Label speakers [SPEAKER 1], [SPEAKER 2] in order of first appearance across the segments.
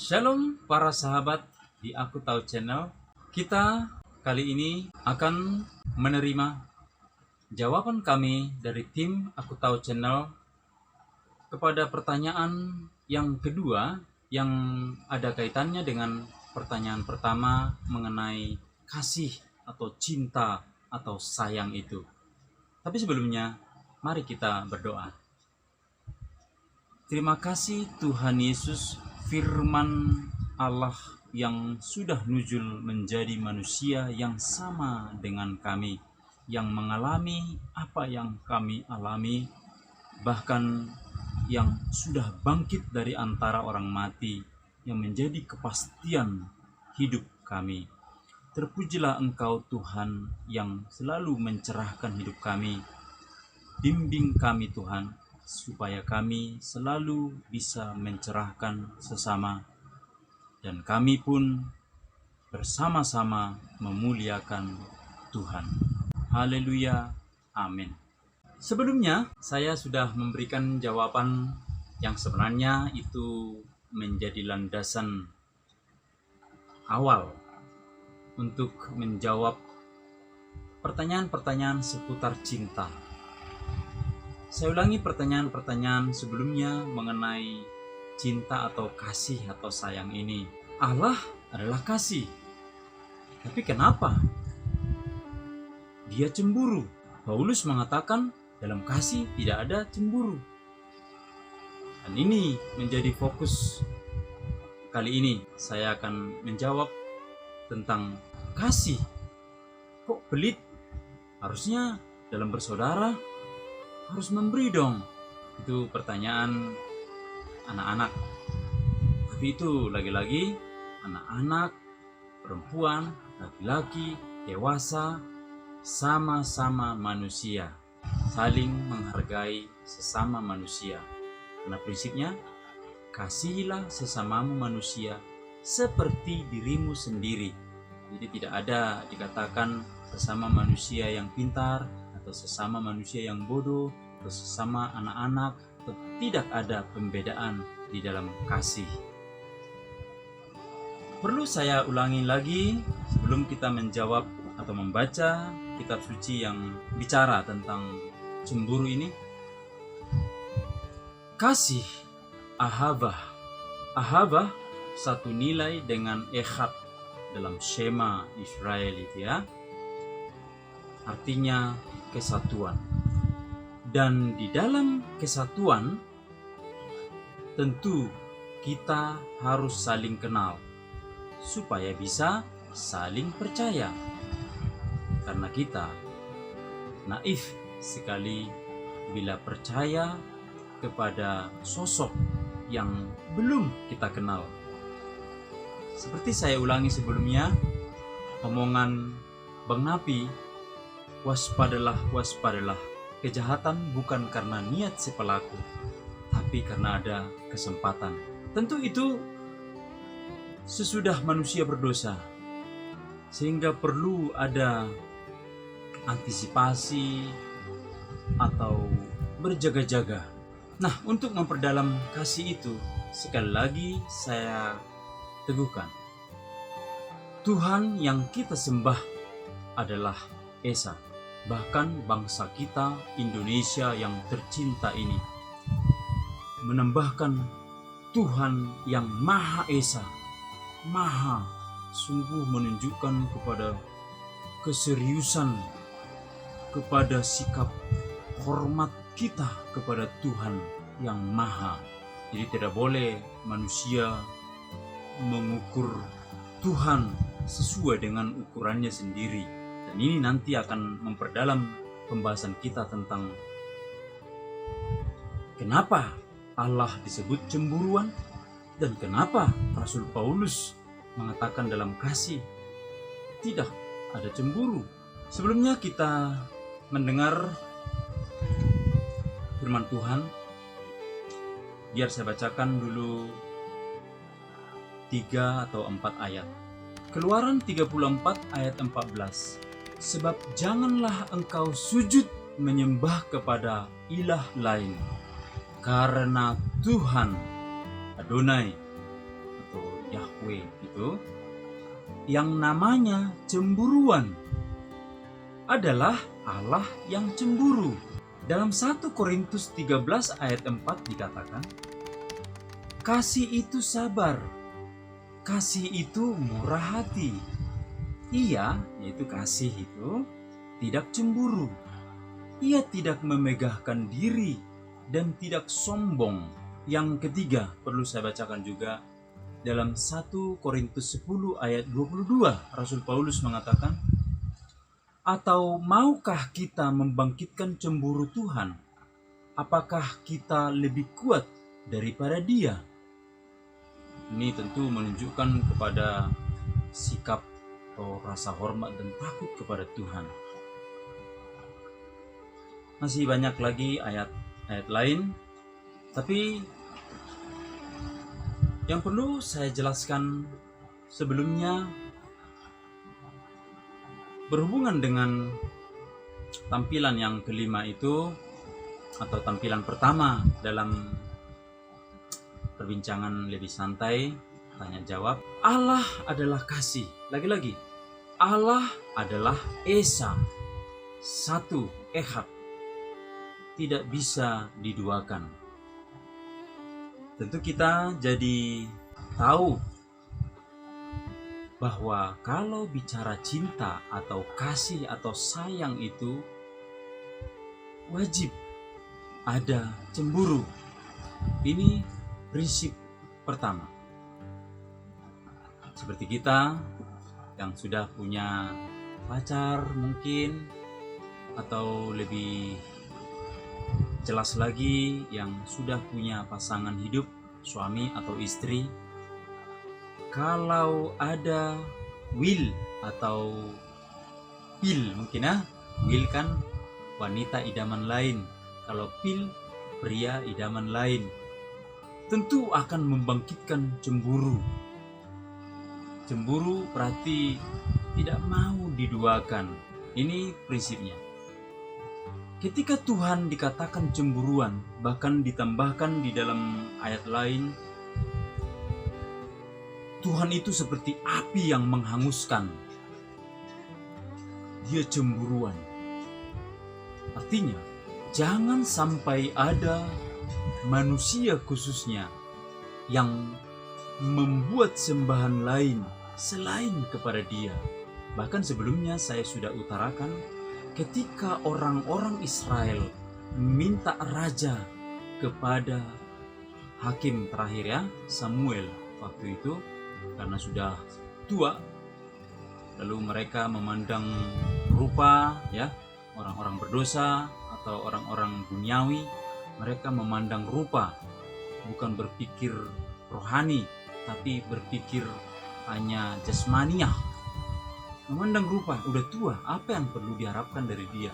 [SPEAKER 1] Shalom para sahabat di Aku Tahu Channel. Kita kali ini akan menerima jawaban kami dari tim Aku Tahu Channel kepada pertanyaan yang kedua yang ada kaitannya dengan pertanyaan pertama mengenai kasih atau cinta atau sayang itu. Tapi sebelumnya, mari kita berdoa. Terima kasih Tuhan Yesus, firman Allah yang sudah nuzul menjadi manusia yang sama dengan kami, yang mengalami apa yang kami alami, bahkan yang sudah bangkit dari antara orang mati, yang menjadi kepastian hidup kami. Terpujilah Engkau Tuhan yang selalu mencerahkan hidup kami. Bimbing kami Tuhan, supaya kami selalu bisa mencerahkan sesama, dan kami pun bersama-sama memuliakan Tuhan. Haleluya, amin. Sebelumnya saya sudah memberikan jawaban yang sebenarnya itu menjadi landasan awal untuk menjawab pertanyaan-pertanyaan seputar cinta. Saya ulangi pertanyaan-pertanyaan sebelumnya mengenai cinta atau kasih atau sayang ini. Allah adalah kasih. Tapi kenapa Dia cemburu? Paulus mengatakan dalam kasih tidak ada cemburu. Dan ini menjadi fokus kali ini. Saya akan menjawab tentang kasih. Kok pelit? Harusnya dalam bersaudara harus memberi dong. Itu pertanyaan anak-anak. Tapi itu lagi-lagi anak-anak, perempuan, laki-laki, dewasa, sama-sama manusia, saling menghargai sesama manusia. Karena prinsipnya, kasihilah sesamamu manusia seperti dirimu sendiri. Jadi tidak ada dikatakan sesama manusia yang pintar, atau sesama manusia yang bodoh, atau sesama anak-anak, atau tidak ada pembedaan di dalam kasih. Perlu saya ulangi lagi sebelum kita menjawab atau membaca kitab suci yang bicara tentang cemburu ini. Kasih, ahabah. Ahabah satu nilai dengan echad dalam Shema Israel itu ya. Artinya kesatuan. Dan di dalam kesatuan tentu kita harus saling kenal supaya bisa saling percaya. Karena kita naif sekali bila percaya kepada sosok yang belum kita kenal. Seperti saya ulangi sebelumnya, omongan Bang Napi, waspadalah, waspadalah. Kejahatan bukan karena niat si pelaku, tapi karena ada kesempatan. Tentu itu sesudah manusia berdosa, sehingga perlu ada antisipasi atau berjaga-jaga. Nah, untuk memperdalam kasih itu, sekali lagi saya teguhkan, Tuhan yang kita sembah adalah Esa. Bahkan bangsa kita, Indonesia yang tercinta ini, menambahkan Tuhan yang Maha Esa, Maha, sungguh menunjukkan kepada keseriusan, kepada sikap hormat kita kepada Tuhan yang Maha. Jadi tidak boleh manusia mengukur Tuhan sesuai dengan ukurannya sendiri. Dan ini nanti akan memperdalam pembahasan kita tentang kenapa Allah disebut cemburuan dan kenapa Rasul Paulus mengatakan dalam kasih tidak ada cemburu. Sebelumnya kita mendengar firman Tuhan. Biar saya bacakan dulu 3 atau 4 ayat. Keluaran 34 ayat 14. Sebab janganlah engkau sujud menyembah kepada ilah lain, karena Tuhan Adonai atau Yahweh itu, yang namanya cemburuan, adalah Allah yang cemburu. Dalam 1 Korintus 13 ayat 4 dikatakan, kasih itu sabar, kasih itu murah hati. Ia, yaitu kasih itu, tidak cemburu. Ia tidak memegahkan diri dan tidak sombong. Yang ketiga perlu saya bacakan juga dalam 1 Korintus 10 ayat 22. Rasul Paulus mengatakan, atau maukah kita membangkitkan cemburu Tuhan? Apakah kita lebih kuat daripada Dia? Ini tentu menunjukkan kepada sikap atau rasa hormat dan takut kepada Tuhan. Masih banyak lagi ayat-ayat lain, tapi yang perlu saya jelaskan sebelumnya berhubungan dengan tampilan yang kelima itu, atau tampilan pertama dalam perbincangan lebih santai, tanya jawab. Allah adalah kasih. Lagi-lagi, Allah adalah Esa, satu, Ehad, tidak bisa diduakan. Tentu kita jadi tahu bahwa kalau bicara cinta atau kasih atau sayang itu wajib ada cemburu. Ini prinsip pertama. Seperti kita yang sudah punya pacar mungkin, atau lebih jelas lagi yang sudah punya pasangan hidup, suami atau istri, kalau ada will atau pil, mungkin will kan wanita idaman lain, kalau pil pria idaman lain, tentu akan membangkitkan cemburu. Cemburu berarti tidak mau diduakan. Ini prinsipnya. Ketika Tuhan dikatakan cemburuan, bahkan ditambahkan di dalam ayat lain, Tuhan itu seperti api yang menghanguskan. Dia cemburuan. Artinya, jangan sampai ada manusia khususnya yang membuat sembahan lain selain kepada Dia. Bahkan sebelumnya saya sudah utarakan, ketika orang-orang Israel minta raja kepada hakim terakhir Samuel waktu itu, karena sudah tua, lalu mereka memandang rupa orang-orang berdosa atau orang-orang duniawi, mereka memandang rupa, bukan berpikir rohani, tapi berpikir hanya jasmaniah. Memandang rupa, udah tua, apa yang perlu diharapkan dari dia?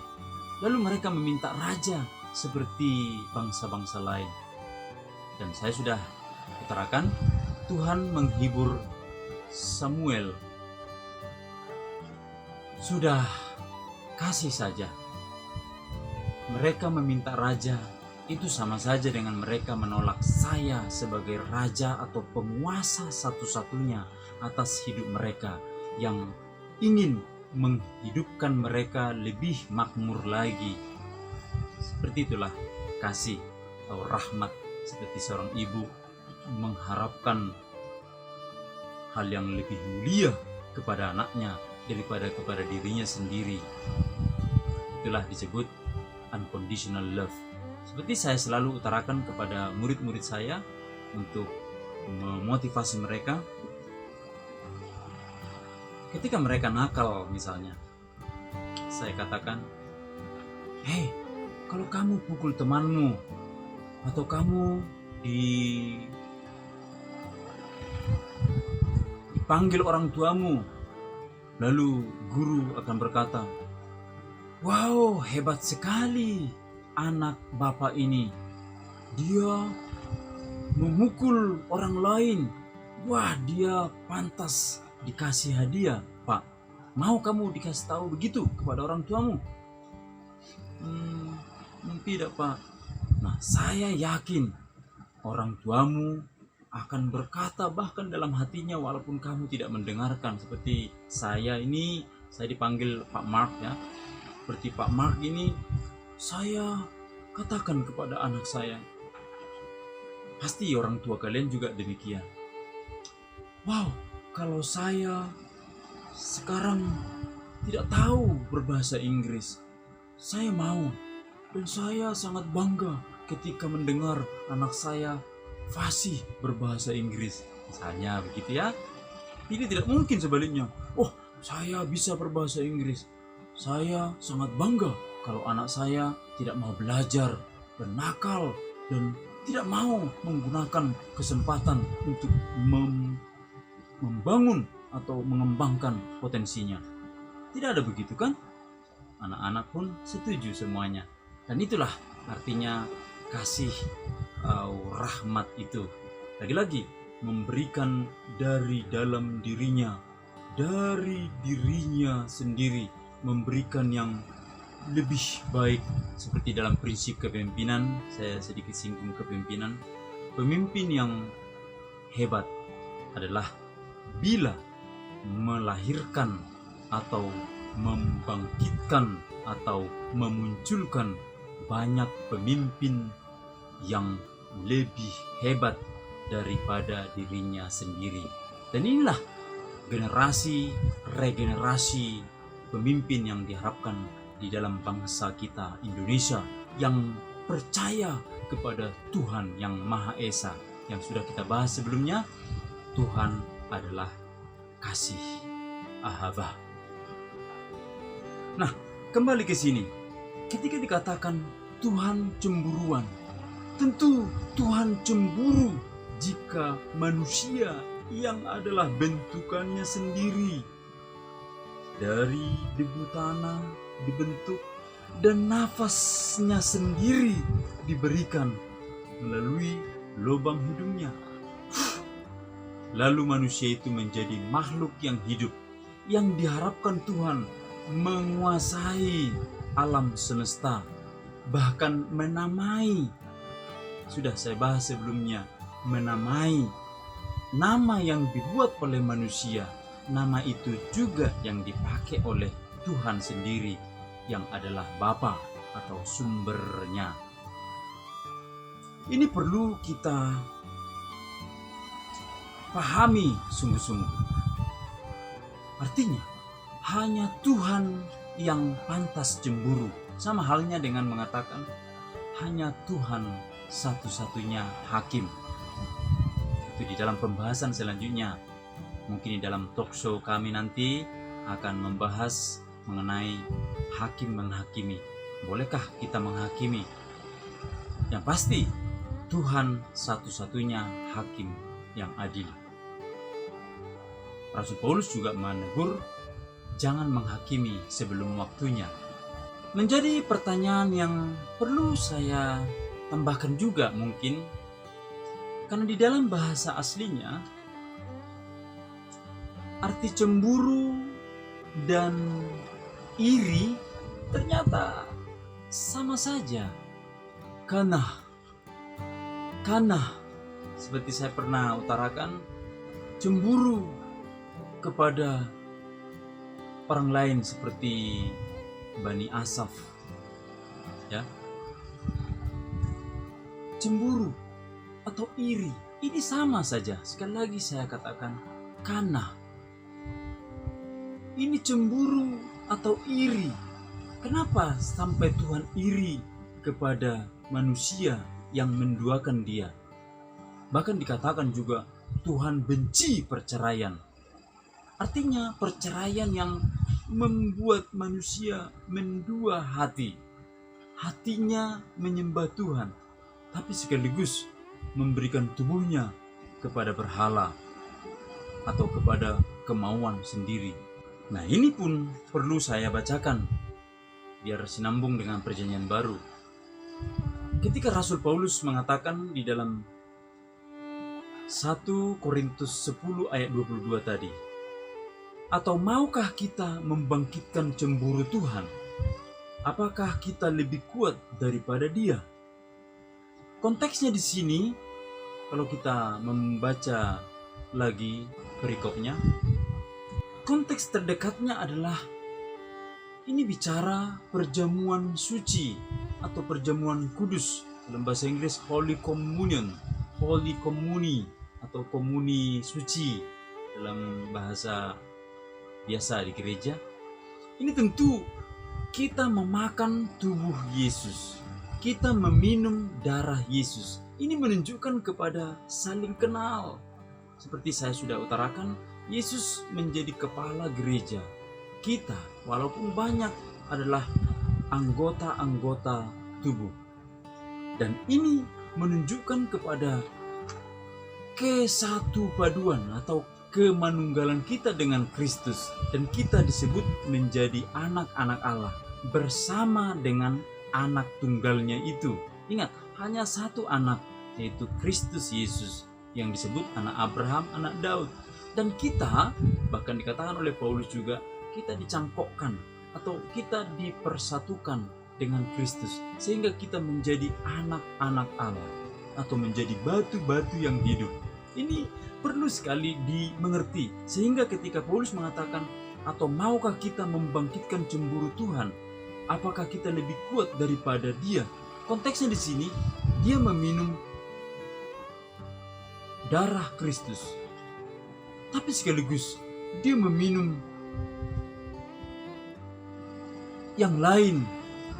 [SPEAKER 1] Lalu mereka meminta raja seperti bangsa-bangsa lain. Dan saya sudah utarakan, Tuhan menghibur Samuel. Sudah, kasih saja. Mereka meminta raja, itu sama saja dengan mereka menolak saya sebagai raja atau penguasa satu-satunya atas hidup mereka, yang ingin menghidupkan mereka lebih makmur lagi. Seperti itulah kasih atau rahmat, seperti seorang ibu mengharapkan hal yang lebih mulia kepada anaknya daripada kepada dirinya sendiri. Itulah disebut unconditional love. Seperti saya selalu utarakan kepada murid-murid saya untuk memotivasi mereka, ketika mereka nakal misalnya, saya katakan, hei, kalau kamu pukul temanmu atau kamu dipanggil orang tuamu, lalu guru akan berkata, wow, hebat sekali anak bapak ini, dia memukul orang lain, wah, dia pantas dikasih hadiah. Pak, mau kamu dikasih tahu begitu kepada orang tuamu? Tidak, Pak. Nah, saya yakin orang tuamu akan berkata bahkan dalam hatinya walaupun kamu tidak mendengarkan. Seperti saya ini, saya dipanggil Pak Mark ya. Seperti Pak Mark ini, saya katakan kepada anak saya, pasti orang tua kalian juga demikian. Wow, kalau saya sekarang tidak tahu berbahasa Inggris, saya mau, dan saya sangat bangga ketika mendengar anak saya fasih berbahasa Inggris. Misalnya begitu ya. Ini tidak mungkin sebaliknya. Oh, saya bisa berbahasa Inggris. Saya sangat bangga kalau anak saya tidak mau belajar dan nakal dan tidak mau menggunakan kesempatan untuk membangun atau mengembangkan potensinya. Tidak ada begitu kan? Anak-anak pun setuju semuanya. Dan itulah artinya kasih rahmat itu. Lagi-lagi memberikan dari dalam dirinya, dari dirinya sendiri, memberikan yang lebih baik. Seperti dalam prinsip kepemimpinan, saya sedikit singgung kepemimpinan. Pemimpin yang hebat adalah bila melahirkan atau membangkitkan atau memunculkan banyak pemimpin yang lebih hebat daripada dirinya sendiri. Dan inilah generasi regenerasi pemimpin yang diharapkan di dalam bangsa kita Indonesia, yang percaya kepada Tuhan yang Maha Esa. Yang sudah kita bahas sebelumnya, Tuhan adalah kasih, ahava. Nah, kembali ke sini. Ketika dikatakan Tuhan cemburuan, tentu Tuhan cemburu jika manusia yang adalah bentukannya sendiri dari debu tanah dibentuk dan nafasnya sendiri diberikan melalui lubang hidungnya. Lalu manusia itu menjadi makhluk yang hidup, yang diharapkan Tuhan menguasai alam semesta, bahkan menamai. Sudah saya bahas sebelumnya, menamai. Nama yang dibuat oleh manusia, nama itu juga yang dipakai oleh Tuhan sendiri, yang adalah Bapa atau sumbernya. Ini perlu kita pahami sungguh-sungguh. Artinya, hanya Tuhan yang pantas cemburu. Sama halnya dengan mengatakan, hanya Tuhan satu-satunya hakim. Itu di dalam pembahasan selanjutnya. Mungkin di dalam talk show kami nanti akan membahas mengenai hakim menghakimi. Bolehkah kita menghakimi? Yang pasti, Tuhan satu-satunya hakim yang adil. Rasul Paulus juga menegur, jangan menghakimi sebelum waktunya. Menjadi pertanyaan yang perlu saya tambahkan juga mungkin, karena di dalam bahasa aslinya, arti cemburu dan iri ternyata sama saja. Karena seperti saya pernah utarakan, cemburu kepada orang lain seperti Bani Asaf, ya, cemburu atau iri ini sama saja. Sekali lagi saya katakan, karena ini cemburu atau iri. Kenapa sampai Tuhan iri kepada manusia yang menduakan Dia? Bahkan dikatakan juga Tuhan benci perceraian. Artinya perceraian yang membuat manusia mendua hati. Hatinya menyembah Tuhan, tapi sekaligus memberikan tubuhnya kepada berhala atau kepada kemauan sendiri. Nah, ini pun perlu saya bacakan biar sinambung dengan perjanjian baru. Ketika Rasul Paulus mengatakan di dalam 1 Korintus 10 ayat 22 tadi, atau maukah kita membangkitkan cemburu Tuhan? Apakah kita lebih kuat daripada Dia? Konteksnya di sini kalau kita membaca lagi perikopnya, konteks terdekatnya adalah ini bicara perjamuan suci atau perjamuan kudus, dalam bahasa Inggris Holy Communion, Holy Komuni atau komuni suci dalam bahasa biasa di gereja. Ini tentu kita memakan tubuh Yesus, kita meminum darah Yesus. Ini menunjukkan kepada saling kenal. Seperti saya sudah utarakan, Yesus menjadi kepala gereja. Kita, walaupun banyak, adalah anggota-anggota tubuh. Dan ini menunjukkan kepada kesatu paduan atau kemanunggalan kita dengan Kristus. Dan kita disebut menjadi anak-anak Allah bersama dengan anak tunggalnya itu. Ingat, hanya satu anak, yaitu Kristus Yesus, yang disebut anak Abraham, anak Daud. Dan kita, bahkan dikatakan oleh Paulus juga, kita dicangkokkan atau kita dipersatukan dengan Kristus, sehingga kita menjadi anak-anak Allah atau menjadi batu-batu yang hidup. Ini perlu sekali dimengerti, sehingga ketika Paulus mengatakan, atau maukah kita membangkitkan cemburu Tuhan? Apakah kita lebih kuat daripada Dia? Konteksnya di sini, dia meminum darah Kristus, tapi sekaligus dia meminum yang lain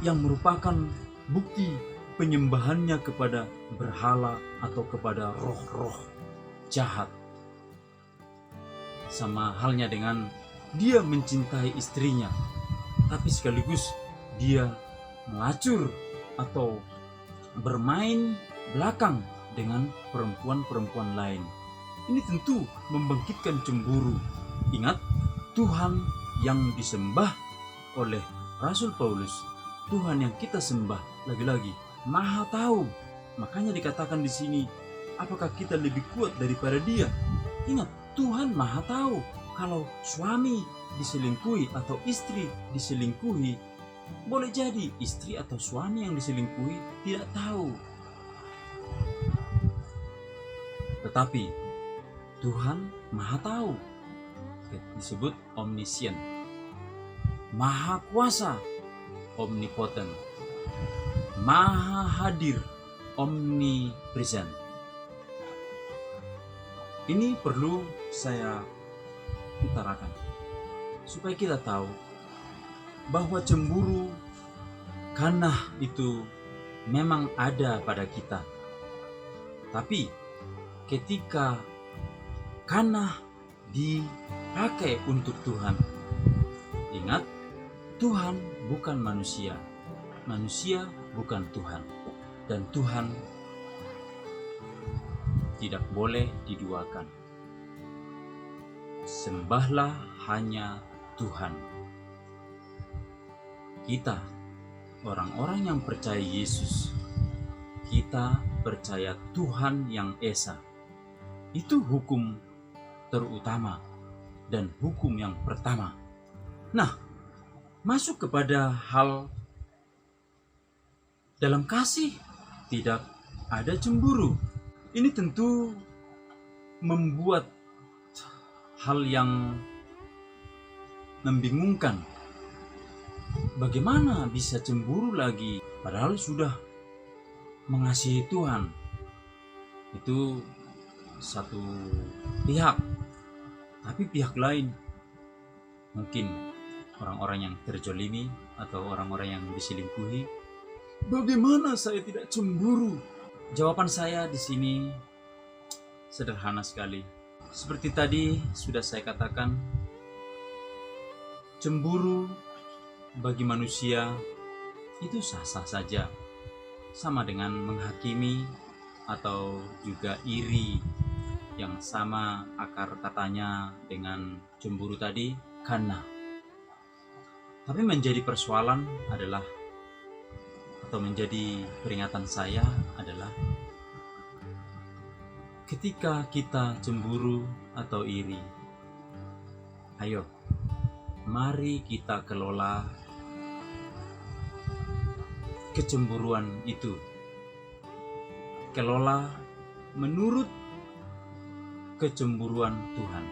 [SPEAKER 1] yang merupakan bukti penyembahannya kepada berhala atau kepada roh-roh jahat. Sama halnya dengan dia mencintai istrinya, tapi sekaligus dia melacur atau bermain belakang dengan perempuan-perempuan lain. Ini tentu membangkitkan cemburu. Ingat, Tuhan yang disembah oleh Rasul Paulus, Tuhan yang kita sembah, lagi-lagi Maha tahu. Makanya dikatakan di sini, apakah kita lebih kuat daripada Dia? Ingat, Tuhan Maha tahu. Kalau suami diselingkuhi atau istri diselingkuhi, boleh jadi istri atau suami yang diselingkuhi tidak tahu. Tetapi Tuhan Maha tahu. Disebut omniscient, Maha kuasa, omnipotent, Maha hadir, omnipresent. Ini perlu saya utarakan supaya kita tahu bahwa cemburu, kanah itu memang ada pada kita. Tapi ketika kanah dipakai untuk Tuhan, ingat, Tuhan bukan manusia, manusia bukan Tuhan, dan Tuhan tidak boleh diduakan. Sembahlah hanya Tuhan. Kita, orang-orang yang percaya Yesus, kita percaya Tuhan yang Esa. Itu hukum terutama dan hukum yang pertama. Nah, masuk kepada hal dalam kasih, tidak ada cemburu. Ini tentu membuat hal yang membingungkan. Bagaimana bisa cemburu lagi padahal sudah mengasihi Tuhan? Itu satu pihak. Tapi pihak lain, mungkin orang-orang yang terjolimi atau orang-orang yang diselingkuhi, bagaimana saya tidak cemburu? Jawaban saya di sini sederhana sekali. Seperti tadi sudah saya katakan, cemburu bagi manusia itu sah-sah saja, sama dengan menghakimi atau juga iri, yang sama akar katanya dengan cemburu tadi, kanah. Tapi menjadi persoalan adalah, atau menjadi peringatan saya adalah, ketika kita cemburu atau iri, ayo, mari kita kelola kecemburuan itu. Kelola menurut kecemburuan Tuhan.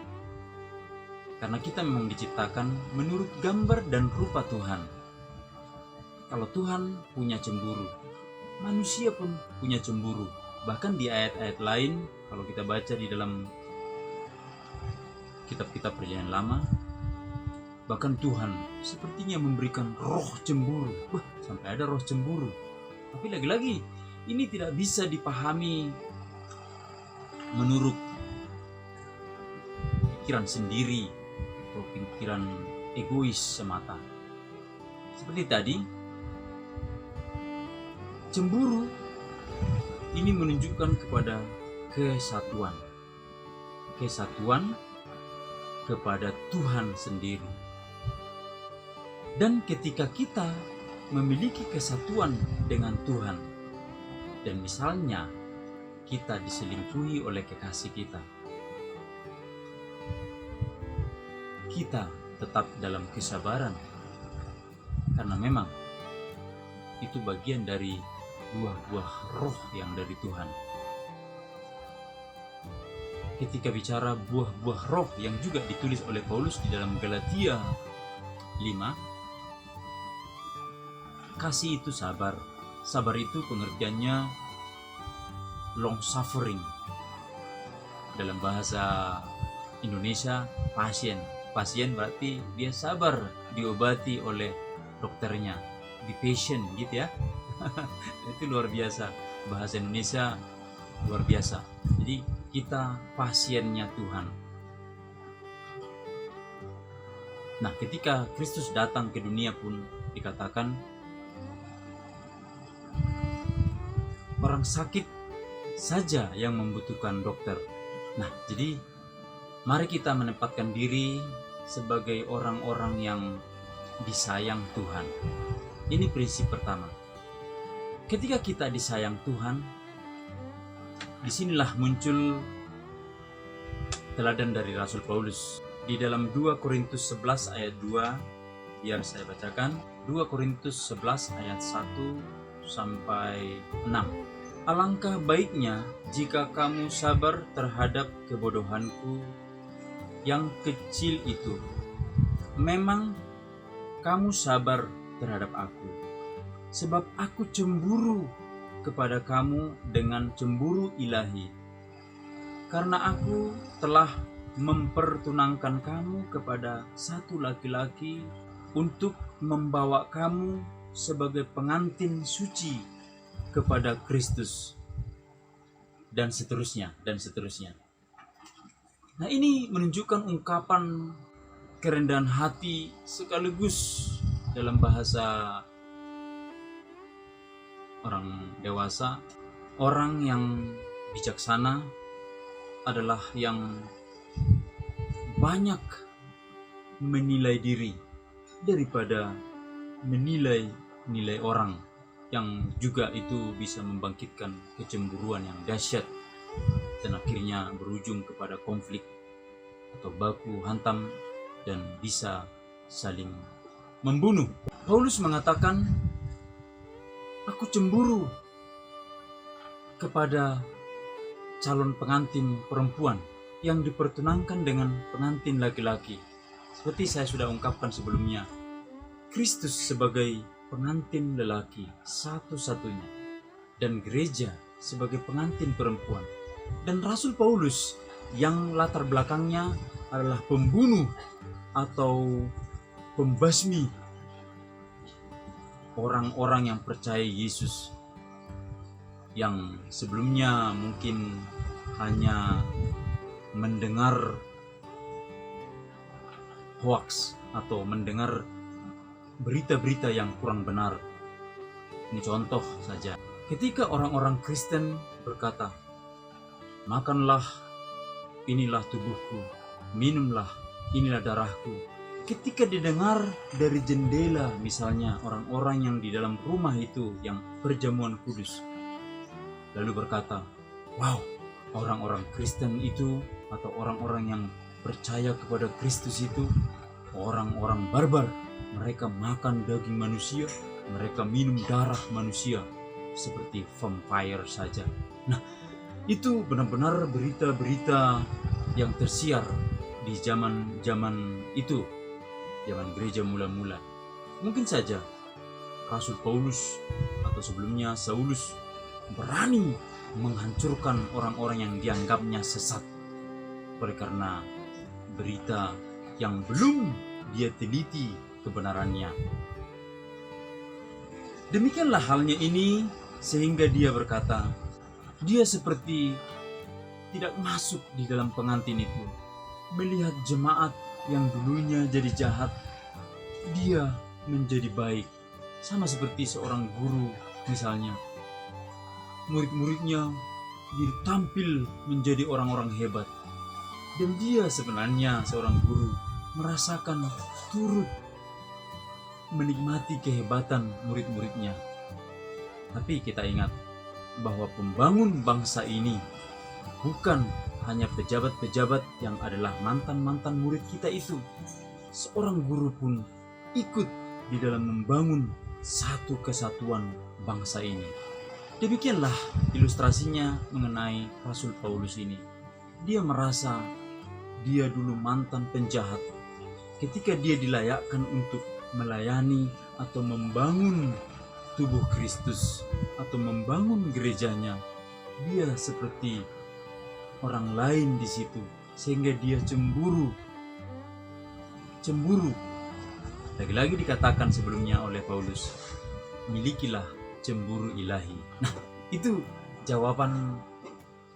[SPEAKER 1] Karena kita memang diciptakan menurut gambar dan rupa Tuhan. Kalau Tuhan punya cemburu, manusia pun punya cemburu. Bahkan di ayat-ayat lain, kalau kita baca di dalam kitab-kitab Perjanjian Lama, bahkan Tuhan sepertinya memberikan roh cemburu. Sampai ada roh cemburu. Tapi lagi-lagi, ini tidak bisa dipahami menurut pikiran sendiri atau pikiran egois semata. Seperti tadi, cemburu ini menunjukkan kepada kesatuan. Kesatuan kepada Tuhan sendiri. Dan ketika kita memiliki kesatuan dengan Tuhan, dan misalnya kita diselingkuhi oleh kekasih kita, kita tetap dalam kesabaran, karena memang itu bagian dari buah-buah roh yang dari Tuhan. Ketika bicara buah-buah roh yang juga ditulis oleh Paulus di dalam Galatia 5, kasih itu sabar. Sabar itu pengertiannya long suffering. Dalam bahasa Indonesia, pasien. Pasien berarti dia sabar diobati oleh dokternya. Be patient gitu ya. Itu luar biasa. Bahasa Indonesia luar biasa. Jadi kita pasiennya Tuhan. Nah, ketika Kristus datang ke dunia pun dikatakan orang sakit saja yang membutuhkan dokter. Nah, jadi mari kita menempatkan diri sebagai orang-orang yang disayang Tuhan. Ini prinsip pertama. Ketika kita disayang Tuhan, disinilah muncul teladan dari Rasul Paulus. Di dalam 2 Korintus 11 ayat 2, biar saya bacakan. 2 Korintus 11 ayat 1 sampai 6. Alangkah baiknya jika kamu sabar terhadap kebodohanku yang kecil itu. Memang kamu sabar terhadap aku, sebab aku cemburu kepada kamu dengan cemburu ilahi, karena aku telah mempertunangkan kamu kepada satu laki-laki untuk membawa kamu sebagai pengantin suci kepada Kristus, dan seterusnya, dan seterusnya. Nah, ini menunjukkan ungkapan kerendahan hati sekaligus dalam bahasa orang dewasa. Orang yang bijaksana adalah yang banyak menilai diri daripada menilai orang, yang juga itu bisa membangkitkan kecemburuan yang dahsyat dan akhirnya berujung kepada konflik atau baku hantam dan bisa saling membunuh. Paulus mengatakan, aku cemburu kepada calon pengantin perempuan yang dipertunangkan dengan pengantin laki-laki. Seperti saya sudah ungkapkan sebelumnya, Kristus sebagai pengantin lelaki satu-satunya, dan gereja sebagai pengantin perempuan. Dan Rasul Paulus yang latar belakangnya adalah pembunuh atau pembasmi orang-orang yang percaya Yesus, yang sebelumnya mungkin hanya mendengar hoax atau mendengar berita-berita yang kurang benar. Ini contoh saja. Ketika orang-orang Kristen berkata, makanlah, inilah tubuhku, minumlah, inilah darahku. Ketika didengar dari jendela misalnya orang-orang yang di dalam rumah itu yang perjamuan kudus, lalu berkata, wow, orang-orang Kristen itu atau orang-orang yang percaya kepada Kristus itu orang-orang barbar. Mereka makan daging manusia, mereka minum darah manusia, seperti vampire saja. Nah, Itu benar-benar berita-berita yang tersiar di zaman itu, zaman gereja mula-mula. Mungkin saja Rasul Paulus atau sebelumnya Saulus berani menghancurkan orang-orang yang dianggapnya sesat oleh karena berita yang belum dia teliti kebenarannya. Demikianlah halnya ini sehingga dia berkata, dia seperti tidak masuk di dalam pengantin itu. Melihat jemaat yang dulunya jadi jahat, dia menjadi baik. Sama seperti seorang guru misalnya. Murid-muridnya ditampil menjadi orang-orang hebat. Dan dia sebenarnya seorang guru merasakan turut menikmati kehebatan murid-muridnya. Tapi kita ingat bahwa pembangun bangsa ini bukan hanya pejabat-pejabat yang adalah mantan-mantan murid kita itu. Seorang guru pun ikut di dalam membangun satu kesatuan bangsa ini. Demikianlah ilustrasinya mengenai Rasul Paulus ini. Dia merasa dia dulu mantan penjahat. Ketika dia dilayakkan untuk melayani atau membangun tubuh Kristus atau membangun gerejanya, dia seperti orang lain di situ, sehingga dia cemburu. Lagi-lagi dikatakan sebelumnya oleh Paulus, milikilah cemburu ilahi. Nah, itu jawaban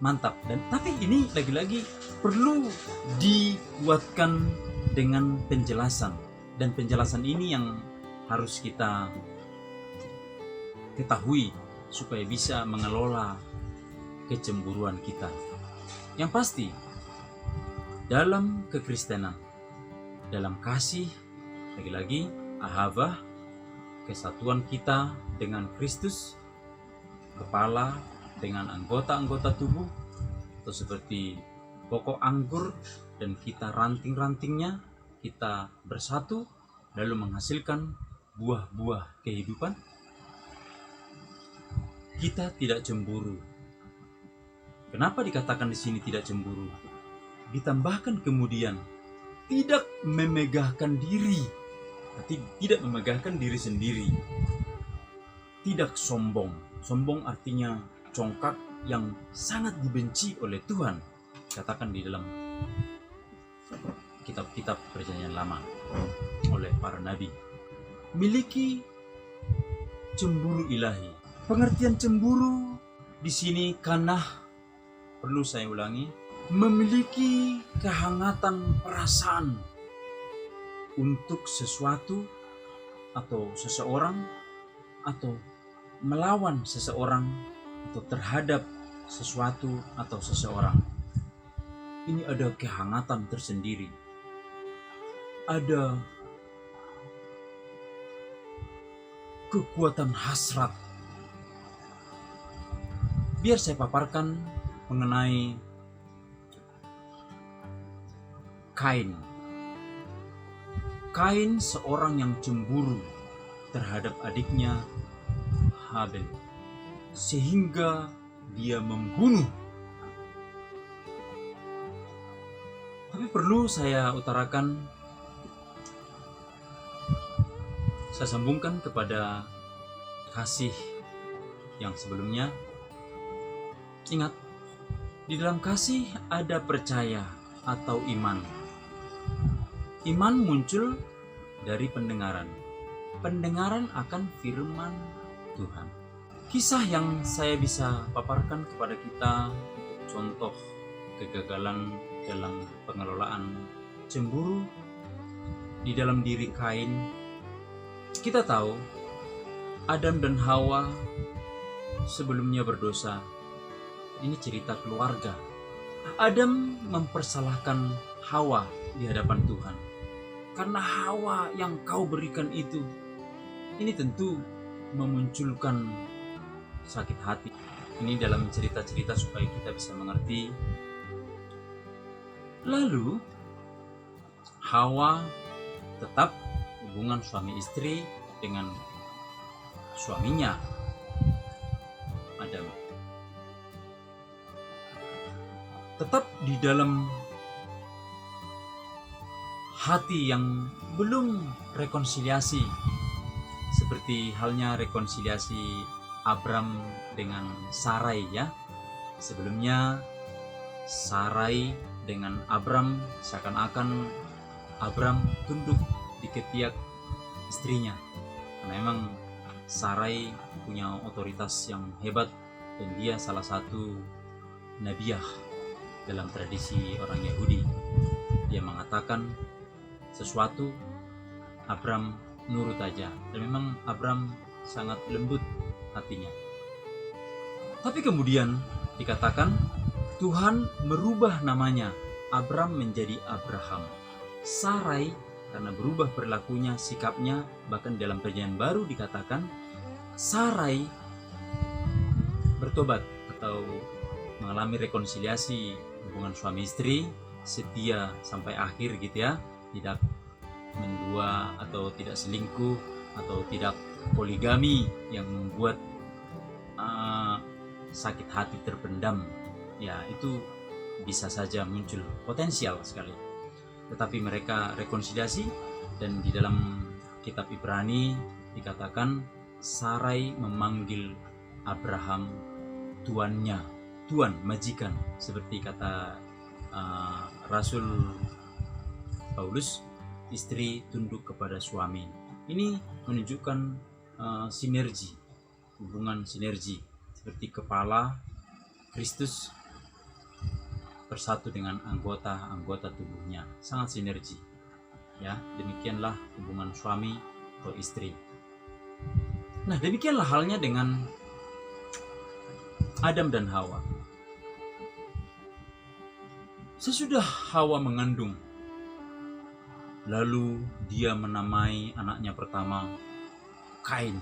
[SPEAKER 1] mantap. Tapi ini lagi-lagi perlu dikuatkan dengan penjelasan. Dan penjelasan ini yang harus kita ketahui supaya bisa mengelola kecemburuan kita. Yang pasti, dalam kekristenan, dalam kasih, lagi-lagi ahavah, kesatuan kita dengan Kristus, kepala dengan anggota-anggota tubuh, atau seperti pokok anggur dan kita ranting-rantingnya, kita bersatu lalu menghasilkan buah-buah kehidupan. Kita tidak cemburu. Kenapa dikatakan di sini tidak cemburu? Ditambahkan kemudian tidak memegahkan diri, tidak memegahkan diri sendiri. Tidak sombong. Sombong artinya congkak yang sangat dibenci oleh Tuhan. Katakan di dalam kitab-kitab Perjanjian Lama oleh para nabi. Miliki cemburu ilahi. Pengertian cemburu di sini kanah, perlu saya ulangi, memiliki kehangatan perasaan untuk sesuatu atau seseorang, atau melawan seseorang, atau terhadap sesuatu atau seseorang. Ini ada kehangatan tersendiri. Ada kekuatan hasrat. Biar saya paparkan mengenai Kain. Kain seorang yang cemburu terhadap adiknya Habel, sehingga dia membunuh. Tapi perlu saya utarakan, saya sambungkan kepada kasih yang sebelumnya. Ingat, di dalam kasih ada percaya atau iman. Iman muncul dari pendengaran. Pendengaran akan firman Tuhan. Kisah yang saya bisa paparkan kepada kita untuk contoh kegagalan dalam pengelolaan cemburu di dalam diri Kain. Kita tahu Adam dan Hawa sebelumnya berdosa. Ini cerita keluarga. Adam mempersalahkan Hawa di hadapan Tuhan. Karena Hawa yang kau berikan itu. Ini tentu memunculkan sakit hati. Ini dalam cerita-cerita supaya kita bisa mengerti. Lalu Hawa tetap hubungan suami istri dengan suaminya Adam. tetap di dalam hati yang belum rekonsiliasi, seperti halnya rekonsiliasi Abram dengan Sarai ya. Sebelumnya Sarai dengan Abram seakan-akan Abram tunduk di ketiak istrinya, karena memang Sarai punya otoritas yang hebat dan dia salah satu nabiah dalam tradisi orang Yahudi. Dia mengatakan sesuatu, Abram nurut aja, dan memang Abram sangat lembut hatinya. Tapi kemudian dikatakan Tuhan merubah namanya, Abram menjadi Abraham. Sarai karena berubah perilakunya, sikapnya, bahkan dalam perjanjian baru dikatakan Sarai bertobat atau mengalami rekonsiliasi hubungan suami istri, setia sampai akhir gitu ya, tidak mendua atau tidak selingkuh atau tidak poligami yang membuat sakit hati terpendam ya, itu bisa saja muncul, potensial sekali. Tetapi mereka rekonsiliasi, dan di dalam kitab Ibrani dikatakan Sarai memanggil Abraham tuannya, tuan, majikan, seperti kata Rasul Paulus, istri tunduk kepada suami. Ini menunjukkan sinergi, hubungan sinergi, seperti kepala Kristus bersatu dengan anggota-anggota tubuhnya, sangat sinergi ya. Demikianlah hubungan suami atau istri. Nah, demikianlah halnya dengan Adam dan Hawa. Sesudah Hawa mengandung, lalu dia menamai anaknya pertama Kain.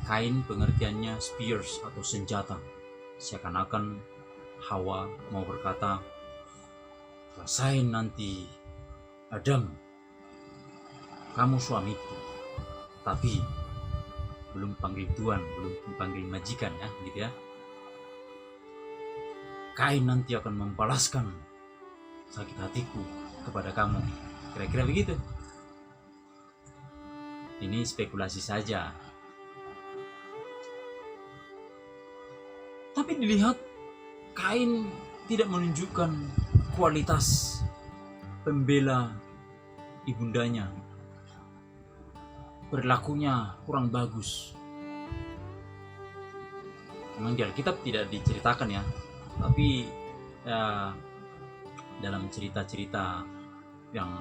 [SPEAKER 1] Kain pengertiannya spears atau senjata. Seakan-akan Hawa mau berkata, rasain nanti Adam, kamu suamiku, tapi belum panggil tuan, belum panggil majikan ya, gitu ya. Kain nanti akan membalaskan sakit hatiku kepada kamu. Kira-kira begitu. Ini spekulasi saja. Tapi dilihat Kain tidak menunjukkan kualitas pembela ibundanya. Perilakunya kurang bagus. Memang di Alkitab tidak diceritakan ya, tapi ya, dalam cerita-cerita yang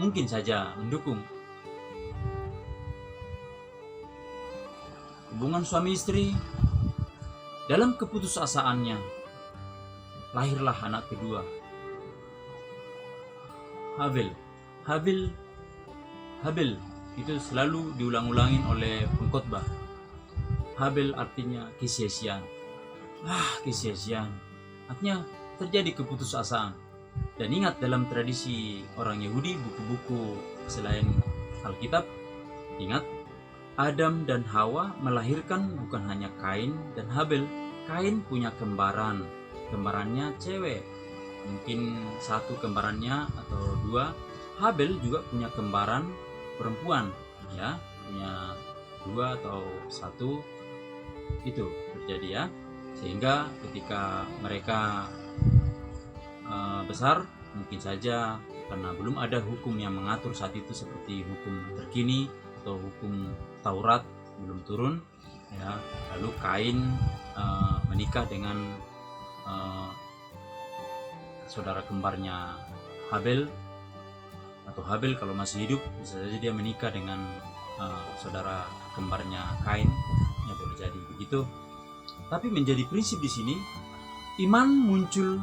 [SPEAKER 1] mungkin saja mendukung hubungan suami istri. Dalam keputusasaannya lahirlah anak kedua, Habil itu selalu diulang-ulangin oleh pengkhotbah. Habil artinya kesia-siaan. Kesia-siaan artinya terjadi keputusasaan. Dan ingat, dalam tradisi orang Yahudi, buku-buku selain Alkitab, ingat Adam dan Hawa melahirkan bukan hanya Kain dan Habil. Kain punya kembarannya cewek, mungkin satu kembarannya atau dua. Habil juga punya kembaran perempuan ya, punya dua atau satu, itu terjadi ya. Sehingga ketika mereka besar, mungkin saja karena belum ada hukum yang mengatur saat itu seperti hukum terkini atau hukum Taurat belum turun ya, lalu Kain menikah dengan saudara kembarnya Habil, atau Habil kalau masih hidup bisa saja dia menikah dengan saudara kembarnya Kain, ya boleh jadi begitu. Tapi menjadi prinsip di sini, iman muncul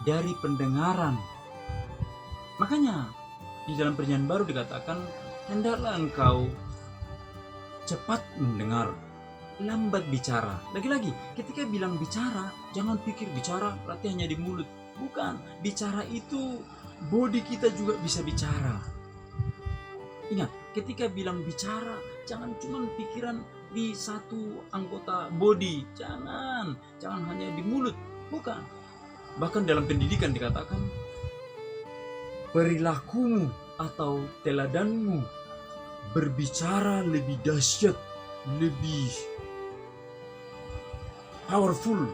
[SPEAKER 1] dari pendengaran. Makanya di dalam perjanjian baru dikatakan, hendaklah engkau cepat mendengar, lambat bicara. Lagi-lagi, ketika bilang bicara, jangan pikir bicara berarti hanya di mulut. Bukan, bicara itu body kita juga bisa bicara. Ingat, ketika bilang bicara, jangan cuma pikiran di satu anggota body. Jangan hanya di mulut. Bukan. Bahkan dalam pendidikan dikatakan, perilakumu atau teladanmu berbicara lebih dahsyat, lebih powerful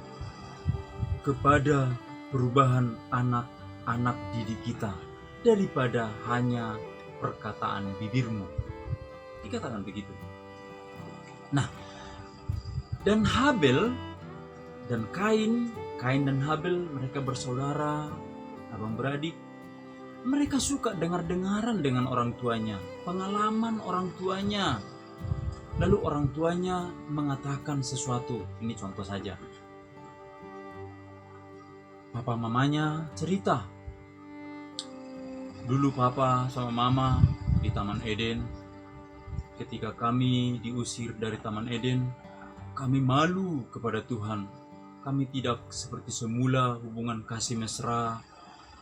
[SPEAKER 1] kepada perubahan anak-anak didik kita daripada hanya perkataan bibirmu. Dikatakan begitu. Nah, dan Habel dan Kain dan Habel, mereka bersaudara, abang beradik. Mereka suka dengar-dengaran dengan orang tuanya, pengalaman orang tuanya. Lalu orang tuanya mengatakan sesuatu. Ini contoh saja. Papa mamanya cerita. Dulu papa sama mama di Taman Eden. Ketika kami diusir dari Taman Eden, kami malu kepada Tuhan. Kami tidak seperti semula hubungan kasih mesra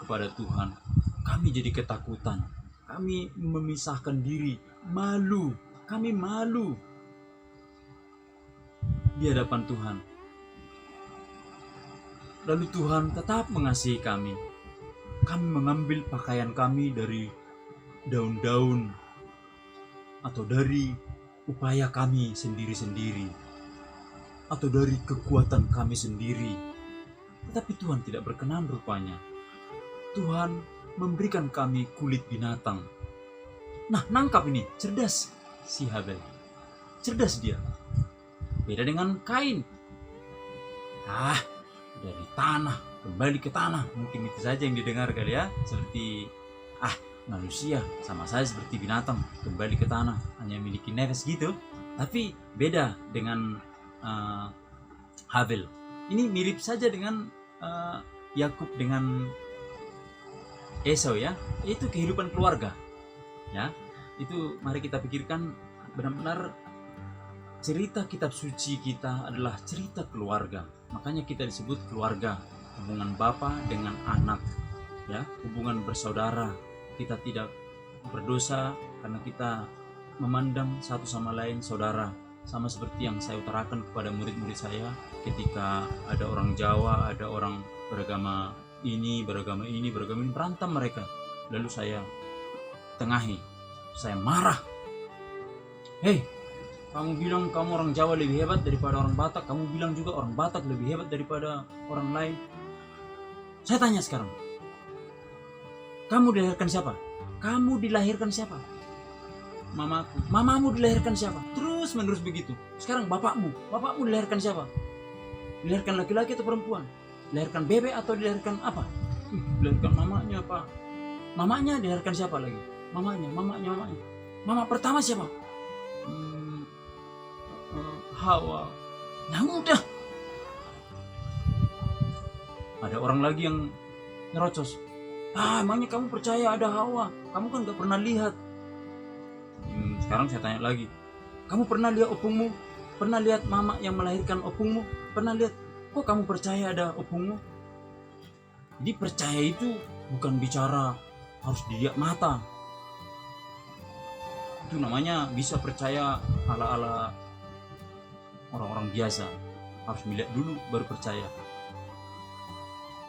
[SPEAKER 1] kepada Tuhan. Kami jadi ketakutan. Kami memisahkan diri. Malu. Kami malu di hadapan Tuhan. Lalu Tuhan tetap mengasihi kami. Kami mengambil pakaian kami dari daun-daun atau dari upaya kami sendiri-sendiri, atau dari kekuatan kami sendiri. Tetapi Tuhan tidak berkenan rupanya. Tuhan memberikan kami kulit binatang. Nah, nangkap ini, cerdas si Habel. Cerdas dia. Beda dengan Kain. Dari tanah, kembali ke tanah. Mungkin itu saja yang didengar kali ya. Seperti, manusia sama saja seperti binatang, kembali ke tanah, hanya memiliki nafas gitu. Tapi beda dengan Habel. Ini mirip saja dengan Yakub dengan Esau ya. Itu kehidupan keluarga. Ya. Itu mari kita pikirkan benar-benar cerita kitab suci kita adalah cerita keluarga. Makanya kita disebut keluarga, hubungan bapa dengan anak, ya, hubungan bersaudara. Kita tidak berdosa karena kita memandang satu sama lain saudara. Sama seperti yang saya utarakan kepada murid-murid saya ketika ada orang Jawa, ada orang beragama ini, berantem mereka. Lalu saya tengahi, saya marah. Hei, kamu bilang kamu orang Jawa lebih hebat daripada orang Batak. Kamu bilang juga orang Batak lebih hebat daripada orang lain. Saya tanya sekarang, kamu dilahirkan siapa? Kamu dilahirkan siapa? Mamaku. Mamamu dilahirkan siapa? Terus menerus begitu. Sekarang bapakmu dilahirkan siapa? Dilahirkan laki-laki atau perempuan? Dilahirkan bebek atau dilahirkan apa? Dilahirkan mamanya apa? Mamanya dilahirkan siapa lagi? Mamanya. Mama pertama siapa? Hawa. Nah udah. Ada orang lagi yang nyerocos. Emangnya kamu percaya ada Hawa? Kamu kan gak pernah lihat. Sekarang saya tanya lagi. Kamu pernah lihat opungmu? Pernah lihat mama yang melahirkan opungmu? Pernah lihat? Kok kamu percaya ada opungmu? Jadi percaya itu bukan bicara harus dilihat mata. Itu namanya bisa percaya ala-ala orang-orang biasa. Harus melihat dulu baru percaya.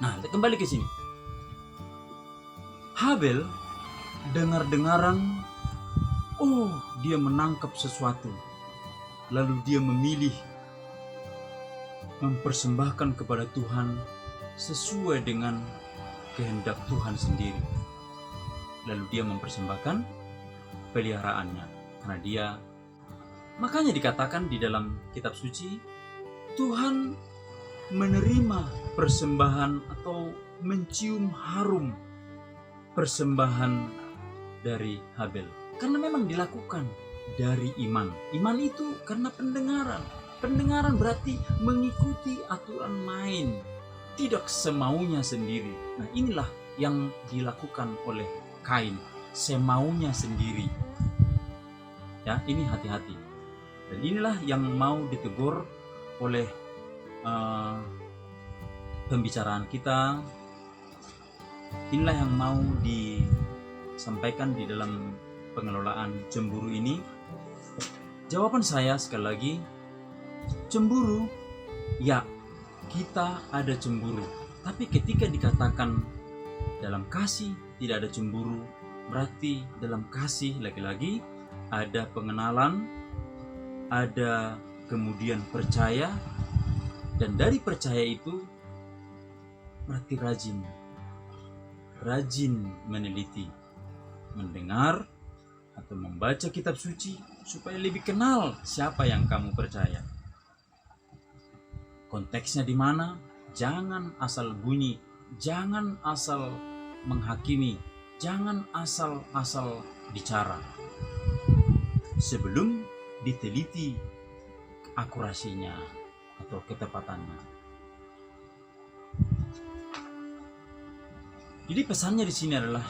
[SPEAKER 1] Nah, kembali ke sini. Habel dengar-dengaran, dia menangkap sesuatu. Lalu dia memilih mempersembahkan kepada Tuhan sesuai dengan kehendak Tuhan sendiri. Lalu dia mempersembahkan peliharaannya. Karena makanya dikatakan di dalam kitab suci, Tuhan menerima persembahan atau mencium harum persembahan dari Habel. Karena memang dilakukan dari iman. Iman itu karena pendengaran. Pendengaran berarti mengikuti aturan main. Tidak semaunya sendiri. Nah, inilah yang dilakukan oleh Kain. Semaunya sendiri. Ya, ini hati-hati. Dan inilah yang mau ditegur oleh pembicaraan kita. Inilah yang mau disampaikan di dalam pengelolaan cemburu ini. Jawaban saya sekali lagi, cemburu, ya, kita ada cemburu. Tapi ketika dikatakan dalam kasih tidak ada cemburu, berarti dalam kasih lagi-lagi ada pengenalan, ada kemudian percaya, dan dari percaya itu berarti rajin meneliti, mendengar atau membaca kitab suci supaya lebih kenal siapa yang kamu percaya. Konteksnya di mana? Jangan asal bunyi, jangan asal menghakimi, jangan asal-asal bicara. Sebelum diteliti akurasinya atau ketepatannya. Jadi pesannya di sini adalah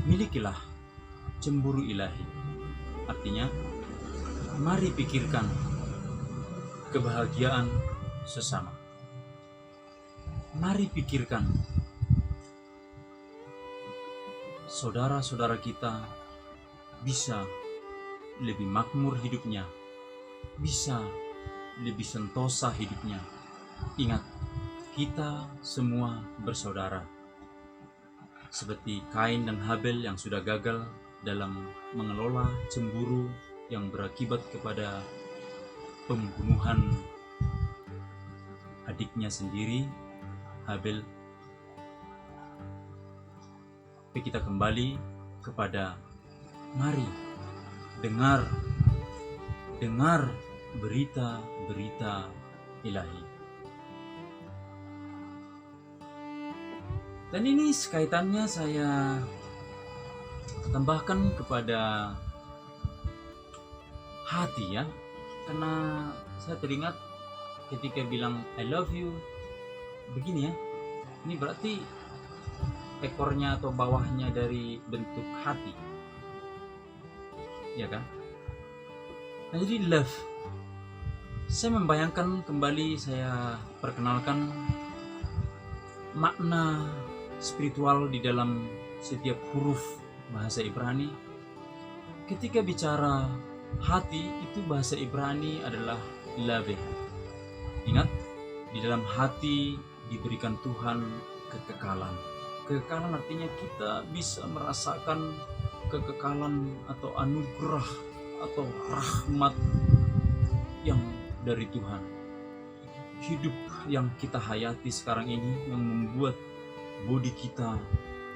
[SPEAKER 1] milikilah cemburu ilahi. Artinya, mari pikirkan kebahagiaan sesama. Mari pikirkan saudara-saudara kita bisa lebih makmur hidupnya, bisa lebih sentosa hidupnya. Ingat, kita semua bersaudara. Seperti Kain dan Habel yang sudah gagal dalam mengelola cemburu yang berakibat kepada pembunuhan adiknya sendiri, Habel. Tapi kita kembali kepada mari dengar berita-berita ilahi. Dan ini kaitannya saya tambahkan kepada hati ya, karena saya teringat ketika bilang I love you begini ya, ini berarti ekornya atau bawahnya dari bentuk hati, ya kan? Nah, jadi love, saya membayangkan kembali, saya perkenalkan makna spiritual di dalam setiap huruf bahasa Ibrani. Ketika bicara hati, itu bahasa Ibrani adalah lave. Ingat, di dalam hati diberikan Tuhan kekekalan. Kekekalan artinya kita bisa merasakan kekekalan atau anugerah atau rahmat yang dari Tuhan. Hidup yang kita hayati sekarang ini yang membuat bodi kita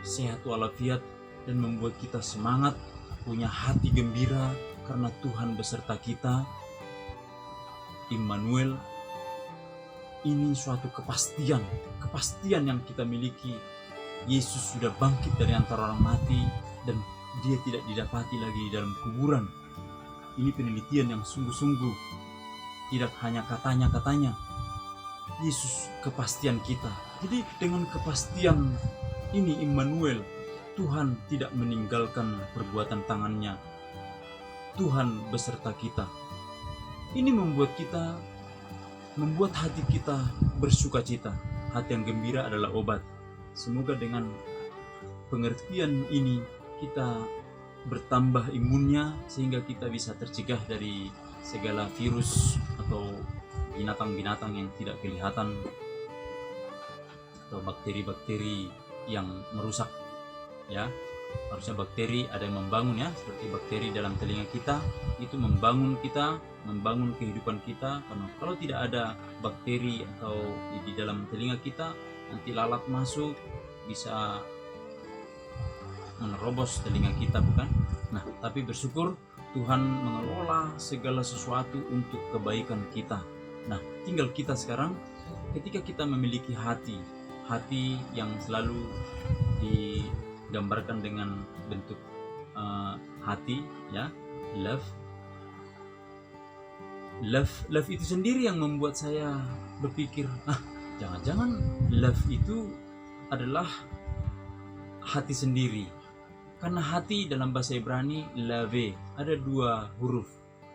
[SPEAKER 1] sehat walafiat dan membuat kita semangat, punya hati gembira karena Tuhan beserta kita. Immanuel, ini suatu kepastian yang kita miliki. Yesus sudah bangkit dari antara orang mati dan dia tidak didapati lagi di dalam kuburan. Ini penelitian yang sungguh-sungguh, tidak hanya katanya-katanya. Yesus kepastian kita. Jadi dengan kepastian ini Immanuel, Tuhan tidak meninggalkan perbuatan tangannya. Tuhan beserta kita. Ini membuat hati kita bersuka cita. Hati yang gembira adalah obat. Semoga dengan pengertian ini kita bertambah imunnya sehingga kita bisa tercegah dari segala virus atau binatang-binatang yang tidak kelihatan atau bakteri-bakteri yang merusak ya. Harusnya bakteri ada yang membangun ya, seperti bakteri dalam telinga kita itu membangun kita, membangun kehidupan kita. Karena kalau tidak ada bakteri atau di dalam telinga kita, nanti lalat masuk bisa menerobos telinga kita, bukan? Nah, tapi bersyukur Tuhan mengelola segala sesuatu untuk kebaikan kita. Nah, tinggal kita sekarang ketika kita memiliki hati yang selalu digambarkan dengan bentuk hati ya, love itu sendiri yang membuat saya berpikir, jangan-jangan love itu adalah hati sendiri. Karena hati dalam bahasa Ibrani lave ada dua huruf,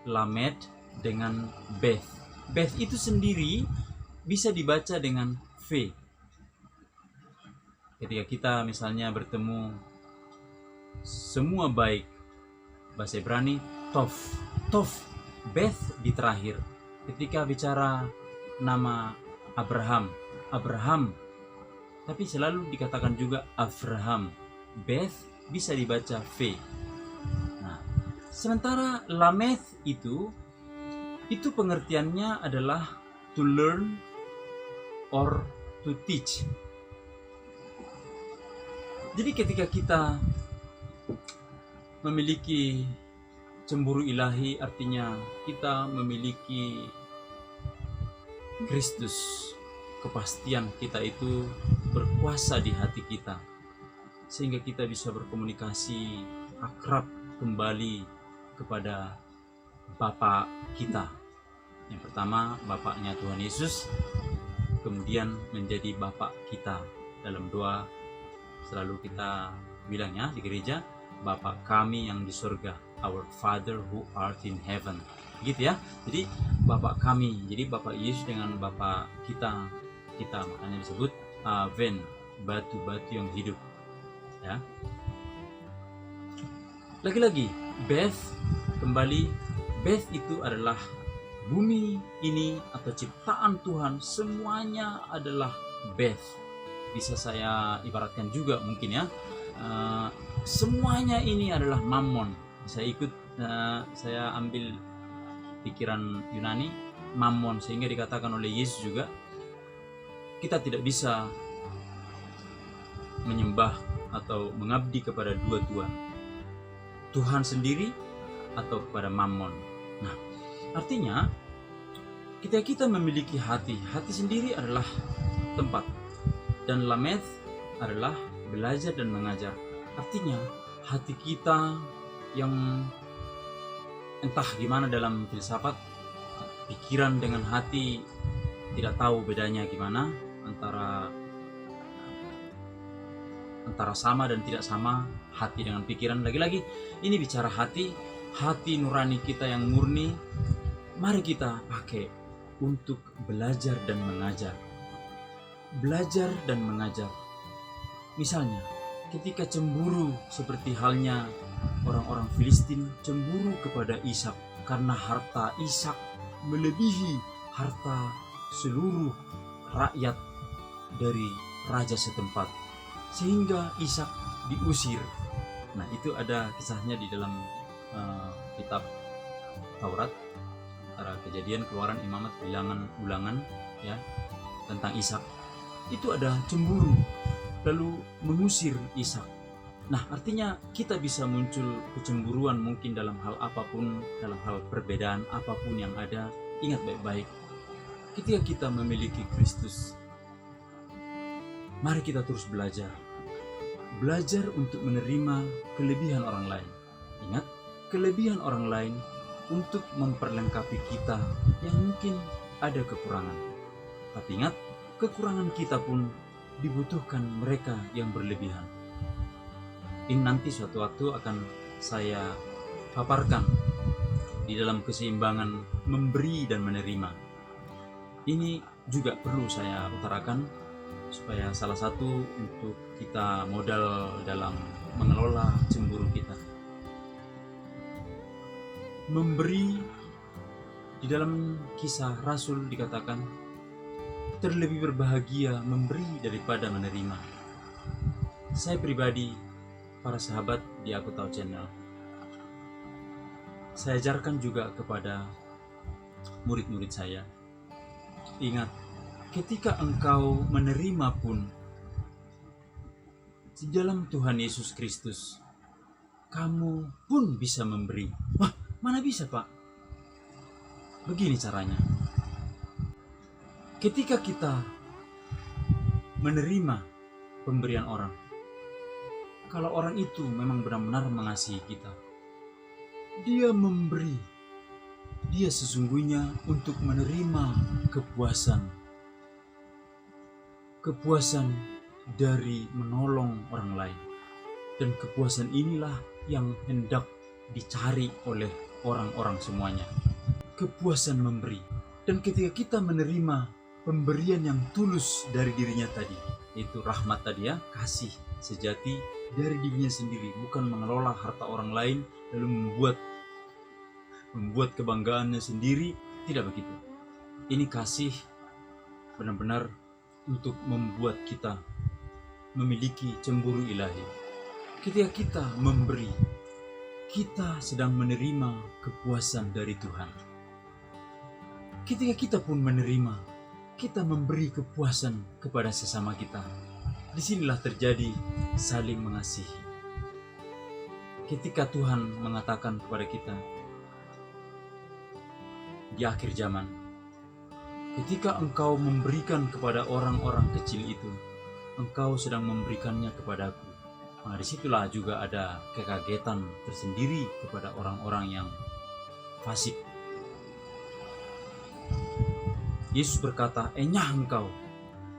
[SPEAKER 1] lamed dengan beth. Beth itu sendiri bisa dibaca dengan v. Ketika kita misalnya bertemu semua baik, bahasa Ibrani tov, beth di terakhir. Ketika bicara nama Abraham, tapi selalu dikatakan juga Avraham. Beth bisa dibaca V. Nah, sementara Lameth itu pengertiannya adalah to learn or to teach. Jadi ketika kita memiliki cemburu ilahi, artinya kita memiliki Kristus, kepastian kita itu berkuasa di hati kita, sehingga kita bisa berkomunikasi akrab kembali kepada Bapa kita. Yang pertama Bapaknya Tuhan Yesus, kemudian menjadi Bapa kita. Dalam doa selalu kita bilangnya di gereja, Bapa kami yang di surga, our Father who art in heaven. Gitu ya. Jadi Bapa kami, jadi Bapa Yesus dengan Bapa kita makanya disebut Aven, batu-batu yang hidup. Ya. Lagi-lagi Beth, kembali Beth itu adalah bumi ini atau ciptaan Tuhan, semuanya adalah Beth. Bisa saya ibaratkan juga mungkin ya, semuanya ini adalah mammon. Saya ambil pikiran Yunani, mammon, sehingga dikatakan oleh Yesus juga kita tidak bisa menyembah atau mengabdi kepada dua Tuhan, Tuhan sendiri atau kepada mammon. Nah, artinya kita memiliki hati sendiri adalah tempat, dan Lameth adalah belajar dan mengajar. Artinya hati kita yang entah gimana dalam filsafat, pikiran dengan hati tidak tahu bedanya gimana antara sama dan tidak sama, hati dengan pikiran. Lagi-lagi ini bicara hati nurani kita yang murni. Mari kita pakai untuk belajar dan mengajar. Belajar dan mengajar. Misalnya, ketika cemburu seperti halnya orang-orang Filistin cemburu kepada Ishak karena harta Ishak melebihi harta seluruh rakyat dari raja setempat, sehingga Ishak diusir. Nah, itu ada kisahnya di dalam kitab Taurat, antara Kejadian, Keluaran, Imamat, Bilangan, Ulangan, ya, tentang Ishak. Itu ada cemburu lalu mengusir Ishak. Nah, artinya kita bisa muncul kecemburuan mungkin dalam hal apapun, dalam hal perbedaan apapun yang ada. Ingat baik-baik, ketika kita memiliki Kristus, mari kita terus belajar untuk menerima kelebihan orang lain. Ingat, kelebihan orang lain untuk memperlengkapi kita yang mungkin ada kekurangan. Tapi ingat, kekurangan kita pun dibutuhkan mereka yang berlebihan. Ini nanti suatu waktu akan saya paparkan di dalam keseimbangan memberi dan menerima. Ini juga perlu saya utarakan supaya salah satu untuk kita modal dalam mengelola cemburu kita. Memberi, di dalam Kisah Rasul dikatakan terlebih berbahagia memberi daripada menerima. Saya pribadi, para sahabat di Aku Tahu Channel, saya ajarkan juga kepada murid-murid saya. Ingat, ketika engkau menerima pun di dalam Tuhan Yesus Kristus, kamu pun bisa memberi. Wah, mana bisa, Pak? Begini caranya. Ketika kita menerima pemberian orang, kalau orang itu memang benar-benar mengasihi kita, dia memberi, dia sesungguhnya untuk menerima kepuasan dari menolong orang lain. Dan kepuasan inilah yang hendak dicari oleh orang-orang semuanya. Kepuasan memberi. Dan ketika kita menerima pemberian yang tulus dari dirinya tadi, itu rahmat tadi ya, kasih sejati dari dirinya sendiri, bukan mengelola harta orang lain lalu membuat kebanggaannya sendiri. Tidak begitu. Ini kasih benar-benar untuk membuat kita memiliki cemburu ilahi. Ketika kita memberi, kita sedang menerima kepuasan dari Tuhan. Ketika kita pun menerima, kita memberi kepuasan kepada sesama kita. Disinilah terjadi saling mengasihi. Ketika Tuhan mengatakan kepada kita di akhir zaman, ketika engkau memberikan kepada orang-orang kecil itu, engkau sedang memberikannya kepadaku. Nah, disitulah juga ada kekagetan tersendiri kepada orang-orang yang fasik. Yesus berkata, "Enyah engkau,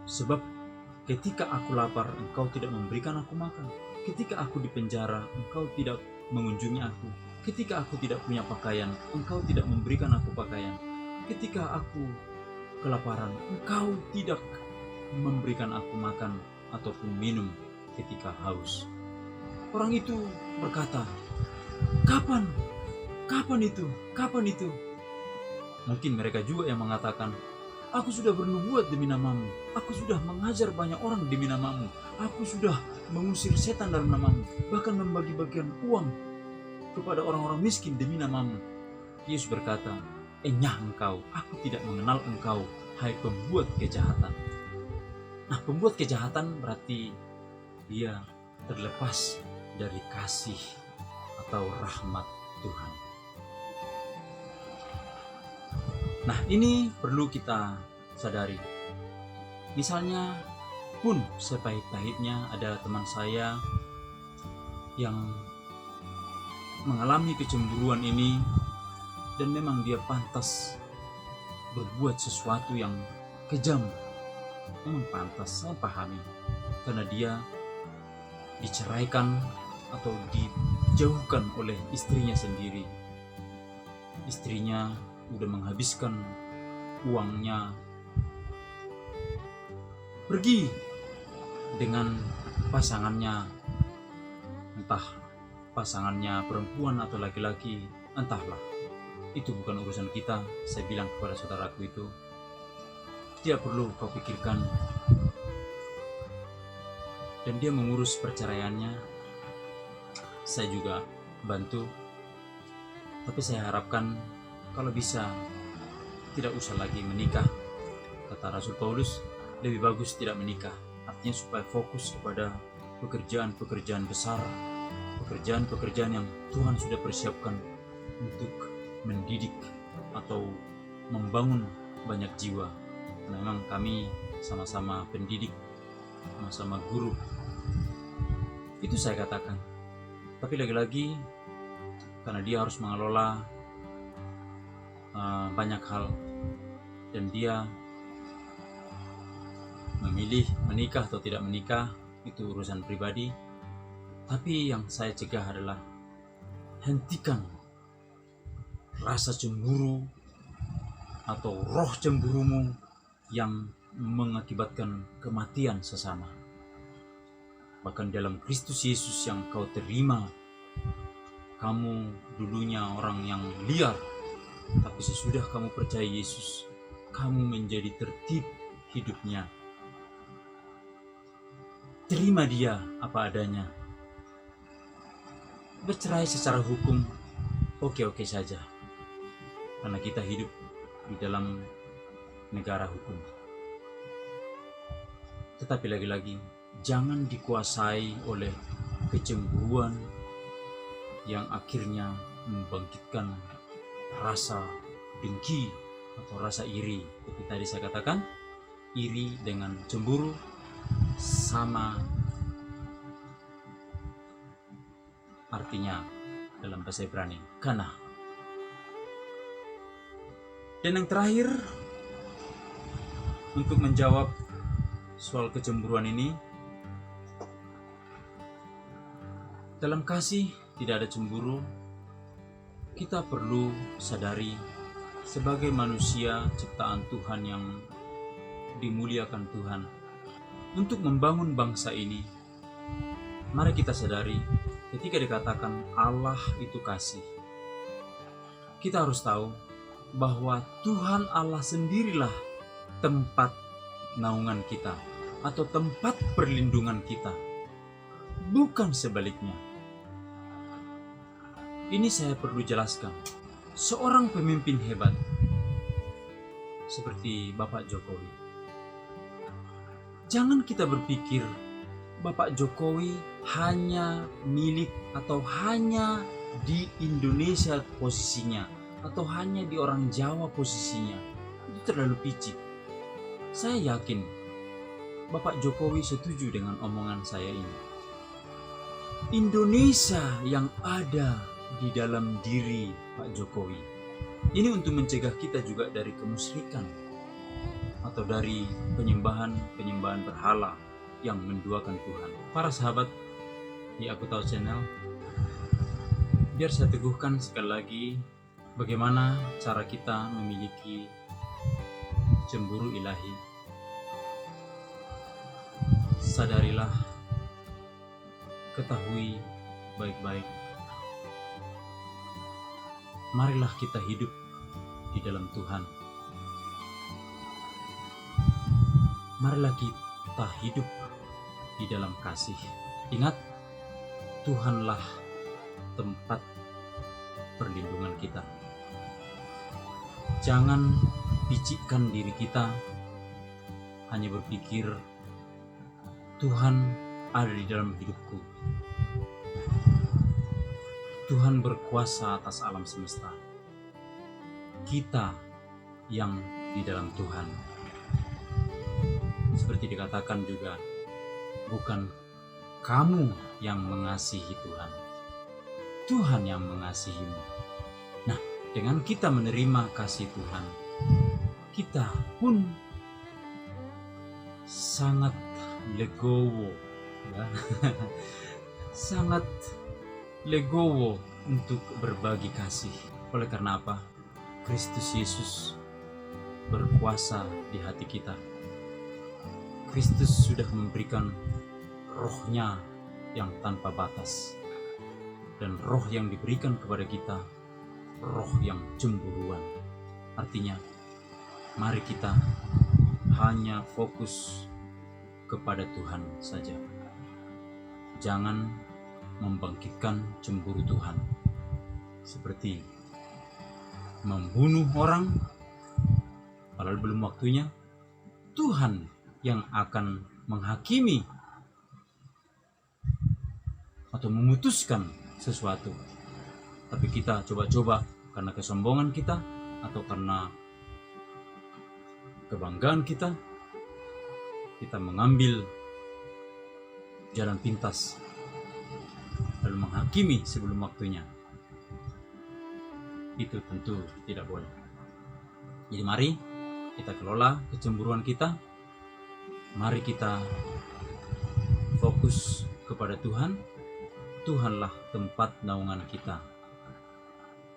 [SPEAKER 1] sebab ketika aku lapar, engkau tidak memberikan aku makan. Ketika aku di penjara, engkau tidak mengunjungi aku. Ketika aku tidak punya pakaian, engkau tidak memberikan aku pakaian. Ketika aku kelaparan, engkau tidak memberikan aku makan ataupun minum ketika haus." Orang itu berkata, "Kapan? Kapan itu? Kapan itu?" Mungkin mereka juga yang mengatakan, "Aku sudah bernubuat demi namamu. Aku sudah mengajar banyak orang demi namamu. Aku sudah mengusir setan dalam namamu. Bahkan membagi-bagikan uang kepada orang-orang miskin demi namamu." Yesus berkata, "Enyah engkau, aku tidak mengenal engkau, hai pembuat kejahatan." Nah, pembuat kejahatan berarti dia terlepas dari kasih atau rahmat Tuhan. Nah, ini perlu kita sadari. Misalnya pun sepahit-pahitnya ada teman saya yang mengalami kecemburuan ini dan memang dia pantas berbuat sesuatu yang kejam. Memang pantas, saya pahami, karena dia diceraikan atau dijauhkan oleh istrinya sendiri. Istrinya udah menghabiskan uangnya, pergi dengan pasangannya, entah pasangannya perempuan atau laki-laki, entahlah. Itu bukan urusan kita. Saya bilang kepada saudaraku itu, tidak perlu kau pikirkan. Dan dia mengurus perceraiannya. Saya juga bantu. Tapi saya harapkan kalau bisa tidak usah lagi menikah. Kata Rasul Paulus, lebih bagus tidak menikah. Artinya supaya fokus kepada pekerjaan-pekerjaan besar, pekerjaan-pekerjaan yang Tuhan sudah persiapkan untuk mendidik atau membangun banyak jiwa. Memang kami sama-sama pendidik, sama-sama guru. Itu saya katakan. Tapi lagi-lagi karena dia harus mengelola banyak hal dan dia memilih menikah atau tidak menikah, itu urusan pribadi. Tapi yang saya cegah adalah hentikan rasa cemburu atau roh cemburumu yang mengakibatkan kematian sesama. Bahkan dalam Kristus Yesus yang kau terima, kamu dulunya orang yang liar, tapi sesudah kamu percaya Yesus, kamu menjadi tertib hidupnya. Terima dia apa adanya. Bercerai secara hukum oke-oke saja, karena kita hidup di dalam negara hukum. Tetapi lagi-lagi jangan dikuasai oleh kecemburuan yang akhirnya membangkitkan rasa dengki atau rasa iri. Seperti tadi saya katakan, iri dengan cemburu sama artinya dalam bahasa Ibrani, kana. Dan yang terakhir, untuk menjawab soal kecemburuan ini, dalam kasih tidak ada cemburu. Kita perlu sadari sebagai manusia ciptaan Tuhan yang dimuliakan Tuhan, untuk membangun bangsa ini, mari kita sadari ketika dikatakan Allah itu kasih, kita harus tahu bahwa Tuhan Allah sendirilah tempat naungan kita. atau tempat perlindungan kita, bukan sebaliknya. Ini saya perlu jelaskan. Seorang pemimpin hebat seperti Bapak Jokowi, jangan kita berpikir Bapak Jokowi hanya milik atau hanya di Indonesia posisinya, atau hanya di orang Jawa posisinya. Itu terlalu picik. Saya yakin Bapak Jokowi setuju dengan omongan saya ini. Indonesia yang ada di dalam diri Pak Jokowi ini untuk mencegah kita juga dari kemusyrikan atau dari penyembahan berhala yang menduakan Tuhan. Para sahabat di Aku Tahu Channel, biar saya teguhkan sekali lagi bagaimana cara kita memiliki cemburu ilahi. Sadarilah, ketahui baik-baik. Marilah kita hidup di dalam Tuhan. Marilah kita hidup di dalam kasih. Ingat, Tuhanlah tempat perlindungan kita. Jangan picikkan diri kita hanya berpikir Tuhan ada di dalam hidupku. Tuhan berkuasa atas alam semesta. Kita yang di dalam Tuhan. Seperti dikatakan juga, bukan kamu yang mengasihi Tuhan, Tuhan yang mengasihimu. Nah, dengan kita menerima kasih Tuhan, kita pun sangat legowo, ya. Sangat legowo untuk berbagi kasih. Oleh karena apa? Kristus Yesus berkuasa di hati kita. Kristus sudah memberikan roh-Nya yang tanpa batas. Dan roh yang diberikan kepada kita, roh yang cemburuan. Artinya, mari kita hanya fokus kepada Tuhan saja. Jangan membangkitkan cemburu Tuhan, seperti membunuh orang padahal belum waktunya. Tuhan yang akan menghakimi atau memutuskan sesuatu, tapi kita coba-coba karena kesombongan kita atau karena kebanggaan kita mengambil jalan pintas lalu menghakimi sebelum waktunya. Itu tentu tidak boleh. Jadi mari kita kelola kecemburuan kita. Mari kita fokus kepada Tuhan. Tuhanlah tempat naungan kita.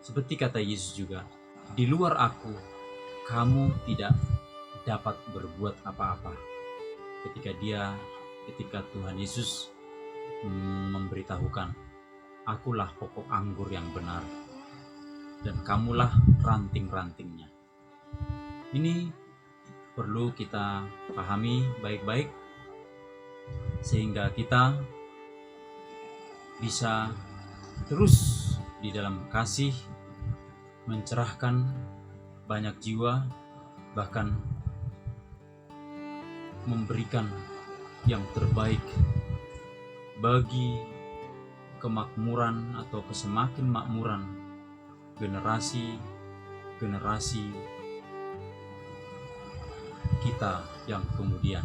[SPEAKER 1] Seperti kata Yesus juga, di luar aku, kamu tidak dapat berbuat apa-apa. Ketika Tuhan Yesus memberitahukan, akulah pokok anggur yang benar, dan kamulah ranting-rantingnya. Ini perlu kita pahami baik-baik, sehingga kita bisa terus di dalam kasih mencerahkan banyak jiwa, bahkan memberikan yang terbaik bagi kemakmuran atau kesemakin makmuran generasi kita yang kemudian.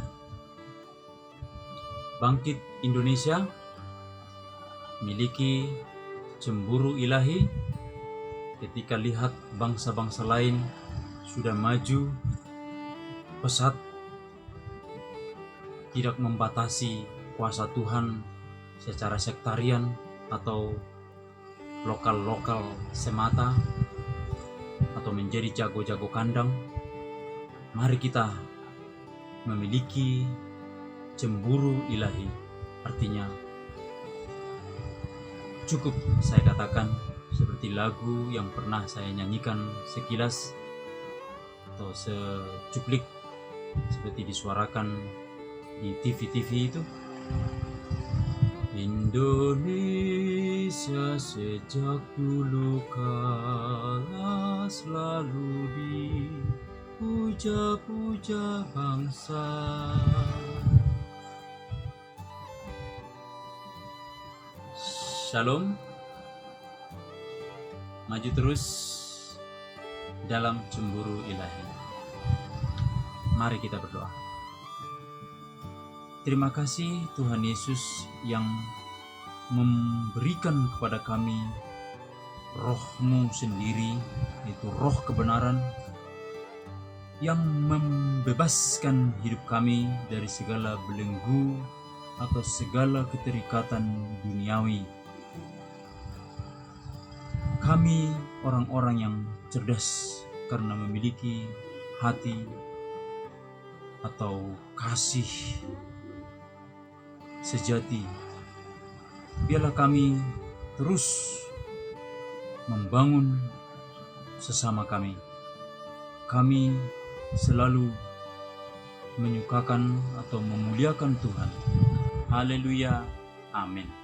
[SPEAKER 1] Bangkit Indonesia miliki cemburu ilahi ketika lihat bangsa-bangsa lain sudah maju pesat, tidak membatasi kuasa Tuhan secara sektarian atau lokal-lokal semata, atau menjadi jago-jago kandang. Mari kita memiliki cemburu ilahi. Artinya cukup saya katakan seperti lagu yang pernah saya nyanyikan sekilas atau secuplik, seperti disuarakan di TV-TV itu. Indonesia sejak dulu kala selalu dipuja-puja bangsa. Shalom. Maju terus dalam cemburu ilahi. Mari kita berdoa. Terima kasih Tuhan Yesus yang memberikan kepada kami roh-Mu sendiri, yaitu roh kebenaran, yang membebaskan hidup kami dari segala belenggu atau segala keterikatan duniawi. Kami orang-orang yang cerdas karena memiliki hati atau kasih sejati. Biarlah kami terus membangun sesama kami. Kami selalu menyukakan atau memuliakan Tuhan. Haleluya. Amin.